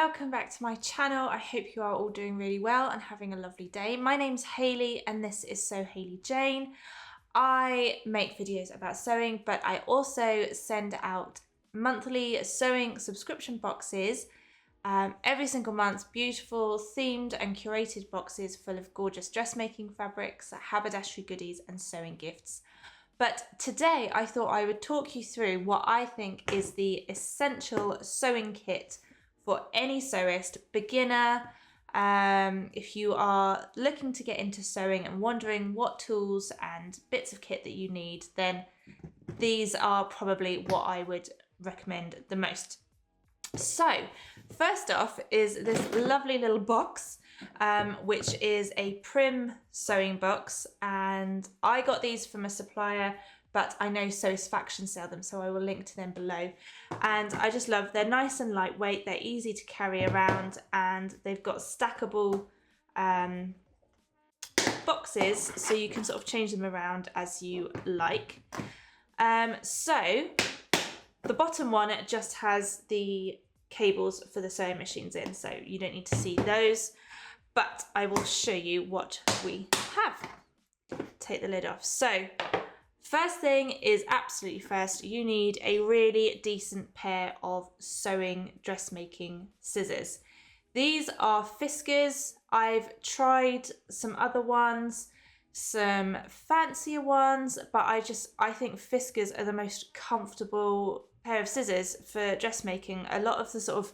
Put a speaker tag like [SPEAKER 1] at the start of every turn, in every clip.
[SPEAKER 1] welcome back to my channel. I hope you are all doing really well and having a lovely day. My name's Hayley and this is SewHayleyJane. I make videos about sewing, but I also send out monthly sewing subscription boxes every single month. Beautiful themed and curated boxes full of gorgeous dressmaking fabrics, haberdashery goodies and sewing gifts. But today I thought I would talk you through what I think is the essential sewing kit for any sewist, beginner, if you are looking to get into sewing and wondering what tools and bits of kit that you need, then these are probably what I would recommend the most. So first off is this lovely little box, which is a Prim Sewing Box, and I got these from a supplier, but I know Sewisfaction sell them, so I will link to them below. And I just love, they're nice and lightweight, they're easy to carry around, and they've got stackable boxes, so you can sort of change them around as you like. So the bottom one, it just has the cables for the sewing machines in, so you don't need to see those, but I will show you what we have. Take the lid off. So first thing is absolutely first, you need a really decent pair of sewing dressmaking scissors. These are Fiskars. I've tried some other ones, some fancier ones, but I think Fiskars are the most comfortable pair of scissors for dressmaking. A lot of the sort of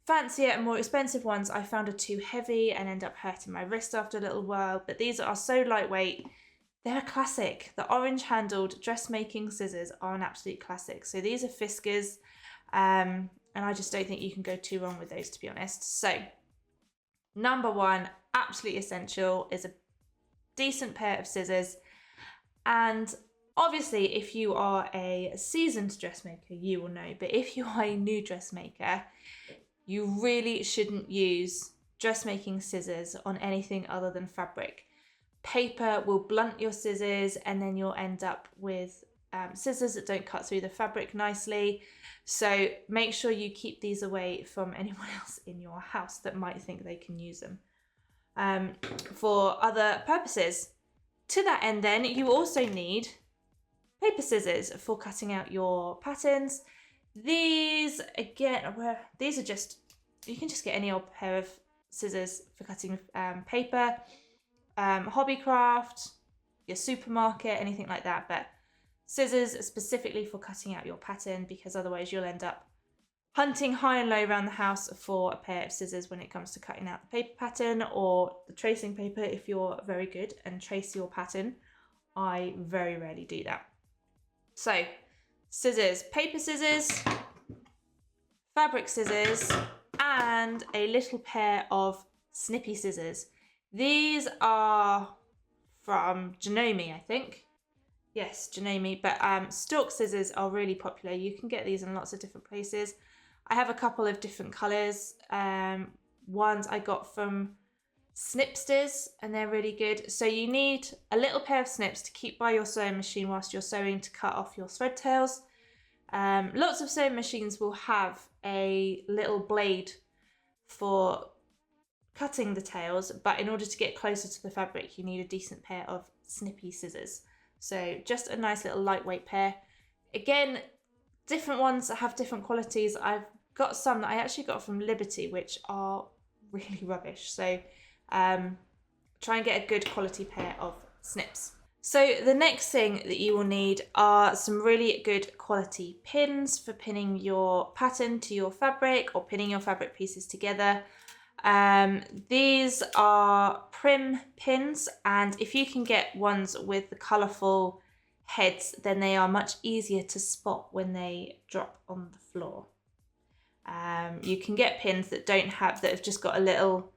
[SPEAKER 1] fancier and more expensive ones I found are too heavy and end up hurting my wrist after a little while, but these are so lightweight. They're a classic. The orange handled dressmaking scissors are an absolute classic. So these are Fiskars, and I just don't think you can go too wrong with those, to be honest. So number one, absolutely essential, is a decent pair of scissors. And obviously if you are a seasoned dressmaker, you will know, but if you are a new dressmaker, you really shouldn't use dressmaking scissors on anything other than fabric. Paper will blunt your scissors and then you'll end up with scissors that don't cut through the fabric nicely. So make sure you keep these away from anyone else in your house that might think they can use them for other purposes. To that end then, you also need paper scissors for cutting out your patterns. These again, these are just, you can just get any old pair of scissors for cutting paper. Hobbycraft, your supermarket, anything like that, but scissors specifically for cutting out your pattern, because otherwise you'll end up hunting high and low around the house for a pair of scissors when it comes to cutting out the paper pattern or the tracing paper if you're very good and trace your pattern. I very rarely do that. So scissors, paper scissors, fabric scissors, and a little pair of snippy scissors. These are from Jenerates, I think. Yes, Jenerates, but stalk scissors are really popular. You can get these in lots of different places. I have a couple of different colours. Ones I got from Snipsters, and they're really good. So you need a little pair of snips to keep by your sewing machine whilst you're sewing to cut off your thread tails. Lots of sewing machines will have a little blade for cutting the tails, but in order to get closer to the fabric you need a decent pair of snippy scissors. So just a nice little lightweight pair. Again, different ones that have different qualities. I've got some that I actually got from Liberty which are really rubbish, so try and get a good quality pair of snips. So the next thing that you will need are some really good quality pins for pinning your pattern to your fabric or pinning your fabric pieces together. These are Prim Pins, and if you can get ones with the colourful heads, then they are much easier to spot when they drop on the floor. You can get pins that have just got a little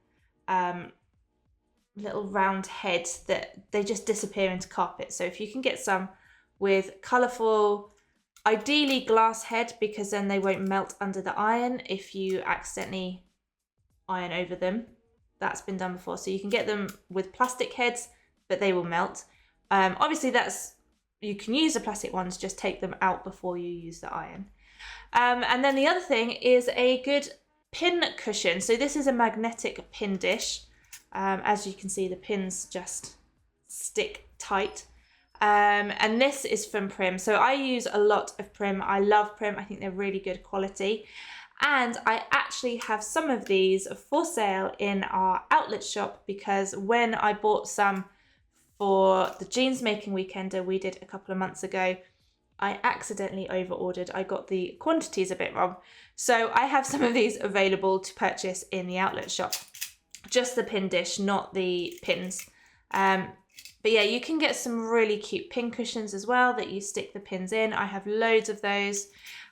[SPEAKER 1] round head that they just disappear into carpet. So if you can get some with colourful, ideally glass head, because then they won't melt under the iron if you accidentally iron over them. That's been done before. So you can get them with plastic heads, but they will melt. Obviously you can use the plastic ones, just take them out before you use the iron. And then the other thing is a good pin cushion. So this is a magnetic pin dish. As you can see, the pins just stick tight. And this is from Prym. So I use a lot of Prym. I love Prym. I think they're really good quality. And I actually have some of these for sale in our outlet shop, because when I bought some for the jeans making weekender we did a couple of months ago, I accidentally over ordered. I got the quantities a bit wrong. So I have some of these available to purchase in the outlet shop. Just the pin dish, not the pins. But yeah, you can get some really cute pin cushions as well that you stick the pins in. I have loads of those,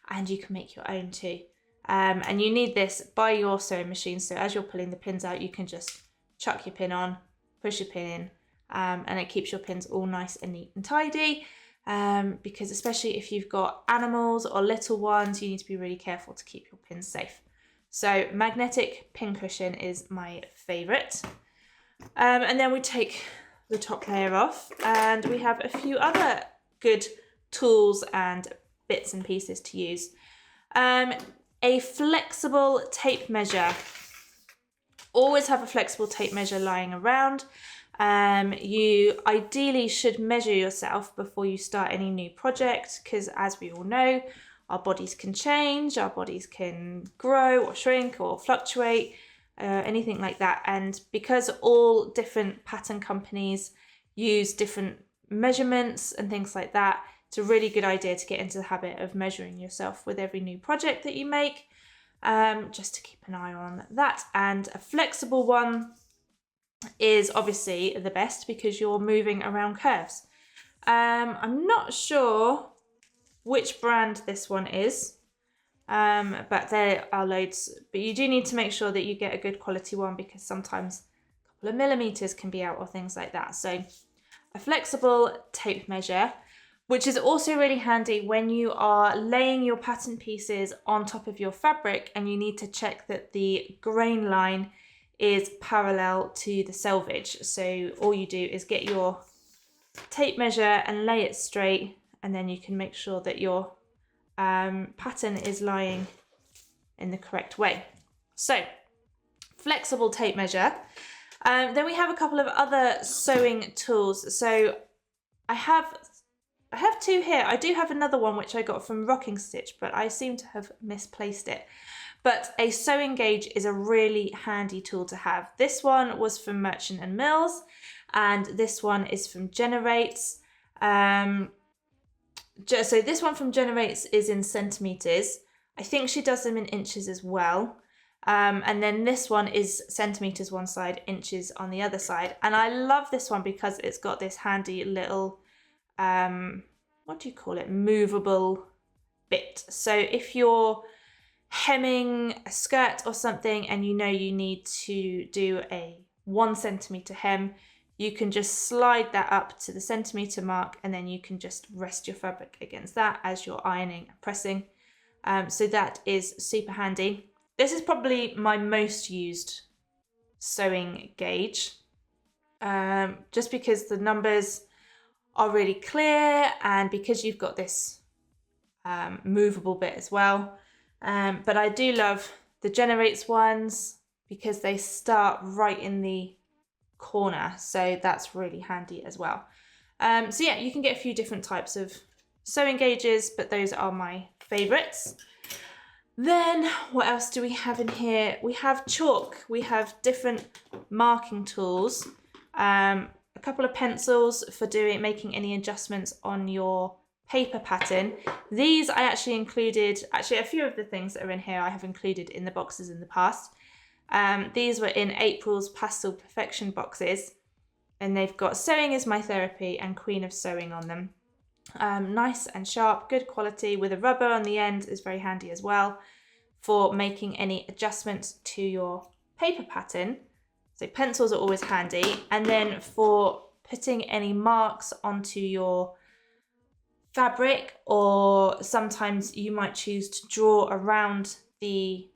[SPEAKER 1] and you can make your own too. And you need this by your sewing machine. So as you're pulling the pins out, you can just chuck your pin on, push your pin in, and it keeps your pins all nice and neat and tidy. Because especially if you've got animals or little ones, you need to be really careful to keep your pins safe. So magnetic pin cushion is my favourite. And then we take the top layer off, and we have a few other good tools and bits and pieces to use. A flexible tape measure. Always have a flexible tape measure lying around. You ideally should measure yourself before you start any new project, because as we all know, our bodies can change, our bodies can grow or shrink or fluctuate, anything like that. And because all different pattern companies use different measurements and things like that, it's a really good idea to get into the habit of measuring yourself with every new project that you make, just to keep an eye on that. And a flexible one is obviously the best because you're moving around curves. I'm not sure which brand this one is, but there are loads. But you do need to make sure that you get a good quality one, because sometimes a couple of millimeters can be out or things like that. So a flexible tape measure, which is also really handy when you are laying your pattern pieces on top of your fabric and you need to check that the grain line is parallel to the selvage. So all you do is get your tape measure and lay it straight, and then you can make sure that your pattern is lying in the correct way. So flexible tape measure. Then we have a couple of other sewing tools. So I have two here. I do have another one which I got from Rocking Stitch, but I seem to have misplaced it. But a sewing gauge is a really handy tool to have. This one was from Merchant and Mills, and this one is from Jenerates. So this one from Jenerates is in centimeters. I think she does them in inches as well. And then this one is centimeters one side, inches on the other side. And I love this one because it's got this handy little, what do you call it? Movable bit. So if you're hemming a skirt or something and you know you need to do a 1 centimeter hem, you can just slide that up to the centimeter mark, and then you can just rest your fabric against that as you're ironing and pressing. So that is super handy. This is probably my most used sewing gauge, just because the numbers are really clear and because you've got this movable bit as well. But I do love the Jenerates ones because they start right in the corner, so that's really handy as well. So yeah, you can get a few different types of sewing gauges, but those are my favorites. Then what else do we have in here? We have chalk, we have different marking tools, a couple of pencils for making any adjustments on your paper pattern. These I actually included, a few of the things that are in here I have included in the boxes in the past. These were in April's Pastel Perfection boxes, and they've got Sewing is My Therapy and Queen of Sewing on them. Nice and sharp, good quality, with a rubber on the end is very handy as well for making any adjustments to your paper pattern. So pencils are always handy. And then for putting any marks onto your fabric, or sometimes you might choose to draw around the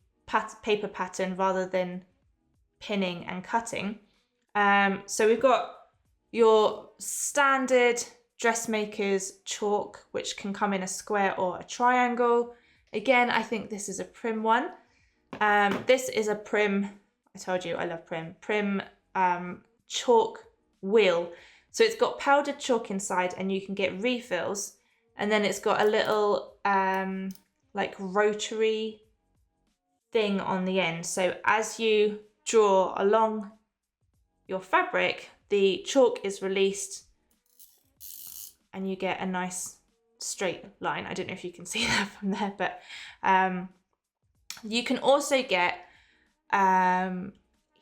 [SPEAKER 1] paper pattern rather than pinning and cutting. So we've got your standard Dressmakers Chalk, which can come in a square or a triangle. Again, I think this is a Prym one. This is a Prim, I told you I love Prim chalk wheel. So it's got powdered chalk inside and you can get refills, and then it's got a little like rotary thing on the end. So as you draw along your fabric, the chalk is released and you get a nice straight line. I don't know if you can see that from there, but you can also get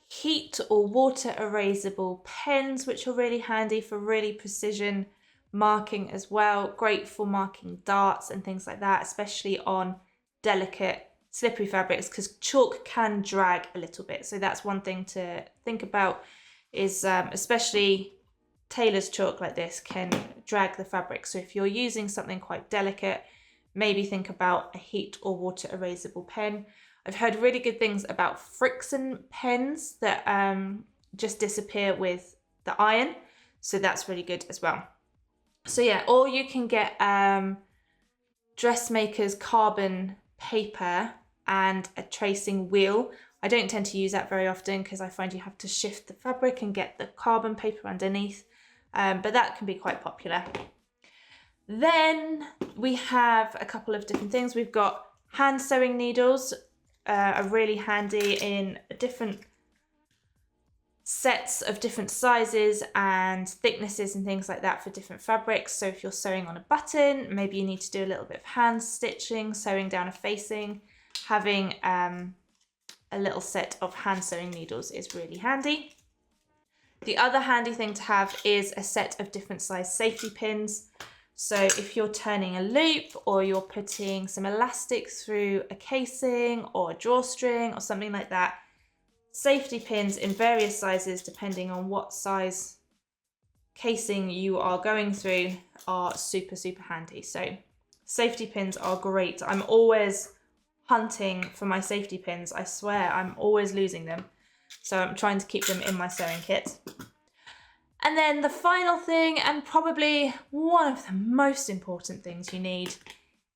[SPEAKER 1] heat or water erasable pens, which are really handy for really precision marking as well. Great for marking darts and things like that, especially on delicate slippery fabrics, because chalk can drag a little bit. So that's one thing to think about, is especially tailor's chalk like this can drag the fabric. So if you're using something quite delicate, maybe think about a heat or water erasable pen. I've heard really good things about friction pens that just disappear with the iron. So that's really good as well. So yeah, or you can get Dressmakers carbon paper and a tracing wheel. I don't tend to use that very often because I find you have to shift the fabric and get the carbon paper underneath. But that can be quite popular. Then we have a couple of different things. We've got hand sewing needles, are really handy in different sets of different sizes and thicknesses and things like that for different fabrics. So if you're sewing on a button, maybe you need to do a little bit of hand stitching, sewing down a facing, having a little set of hand sewing needles is really handy. The other handy thing to have is a set of different size safety pins. So if you're turning a loop, or you're putting some elastic through a casing or a drawstring or something like that, safety pins in various sizes, depending on what size casing you are going through, are super, super handy. So safety pins are great. I'm always hunting for my safety pins. I swear I'm always losing them. So I'm trying to keep them in my sewing kit. And then the final thing, and probably one of the most important things you need,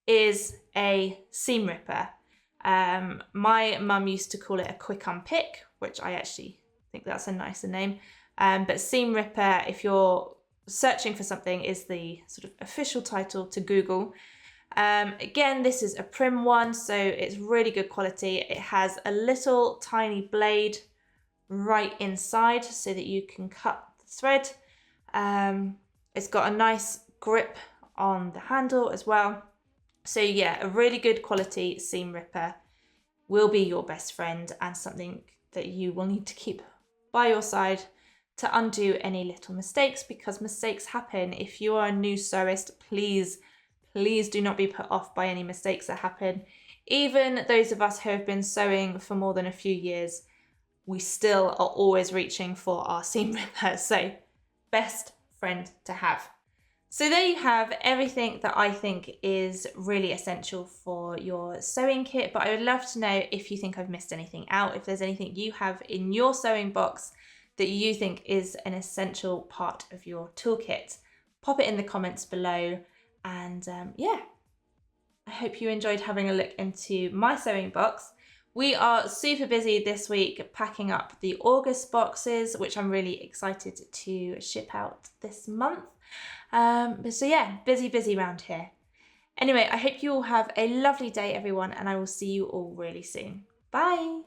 [SPEAKER 1] is a seam ripper. My mum used to call it a quick unpick, which I actually think that's a nicer name. But seam ripper, if you're searching for something, is the sort of official title to Google. Again, this is a Prim one, so it's really good quality. It has a little tiny blade right inside so that you can cut thread. It's got a nice grip on the handle as well. So yeah, a really good quality seam ripper will be your best friend, and something that you will need to keep by your side to undo any little mistakes, because mistakes happen. If you are a new sewist, please do not be put off by any mistakes that happen. Even those of us who have been sewing for more than a few years, we still are always reaching for our seam ripper. So best friend to have. So there you have everything that I think is really essential for your sewing kit. But I would love to know if you think I've missed anything out, if there's anything you have in your sewing box that you think is an essential part of your toolkit. Pop it in the comments below. And yeah, I hope you enjoyed having a look into my sewing box. We are super busy this week packing up the August boxes, which I'm really excited to ship out this month. So yeah, busy around here. Anyway, I hope you all have a lovely day, everyone, and I will see you all really soon. Bye!